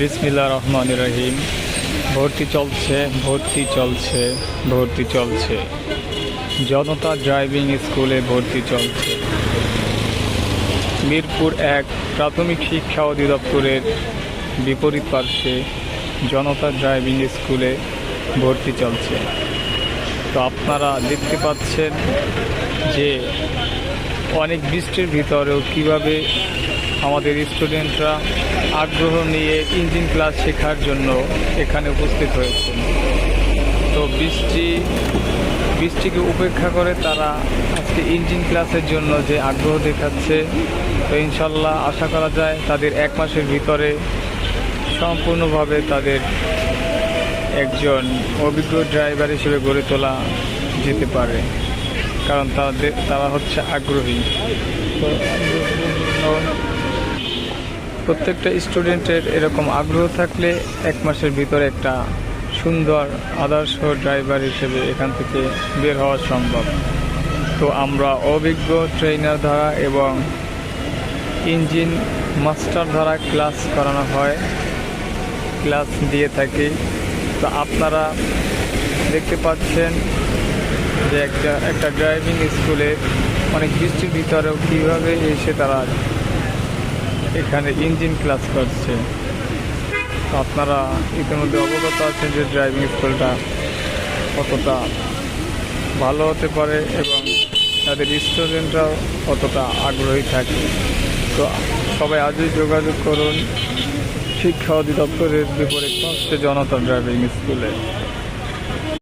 বিসমিল্লাহ রহমানির রহিম। ভর্তি চলছে, ভর্তি চলছে, ভর্তি চলছে। জনতা ড্রাইভিং স্কুলে ভর্তি চলছে। মিরপুর 1 প্রাথমিক শিক্ষা অধিদপ্তরের বিপরীত পার্শ্বে জনতা ড্রাইভিং স্কুলে ভর্তি চলছে। তো আপনারা দেখতে পাচ্ছেন যে অনেক বৃষ্টির ভিতরেও কিভাবে আমাদের স্টুডেন্টরা আগ্রহ নিয়ে ইঞ্জিন ক্লাস শেখার জন্য এখানে উপস্থিত হয়েছেন। তো বৃষ্টিকে উপেক্ষা করে তারা আজকে ইঞ্জিন ক্লাসের জন্য যে আগ্রহ দেখাচ্ছে, তো ইনশাল্লাহ আশা করা যায় তাদের 1 মাসের ভিতরে সম্পূর্ণভাবে তাদের একজন অভিজ্ঞ ড্রাইভার হিসেবে গড়ে তোলা যেতে পারে, কারণ তারা হচ্ছে আগ্রহী। তো প্রত্যেকটা স্টুডেন্টের এরকম আগ্রহ থাকলে 1 মাসের ভিতরে একটা সুন্দর আদর্শ ড্রাইভার হিসেবে এখান থেকে বের হওয়া সম্ভব। তো আমরা অভিজ্ঞ ট্রেনার দ্বারা এবং ইঞ্জিন মাস্টার দ্বারা ক্লাস করানো হয়, ক্লাস দিয়ে থাকি। তো আপনারা দেখতে পাচ্ছেন যে একটা ড্রাইভিং স্কুলে অনেক বৃষ্টির ভিতরেও কীভাবে এসে তারা এখানে ইঞ্জিন ক্লাস করছে। তো আপনারা ইতিমধ্যে অবগত আছেন যে ড্রাইভিং স্কুলটা কতটা ভালো হতে পারে এবং তাদের স্টুডেন্টরাও কতটা আগ্রহী থাকে। তো সবাই আজই যোগাযোগ করুন শিক্ষা অধিদপ্তরের বিপরীত পার্শ্বে জনতা ড্রাইভিং স্কুলে।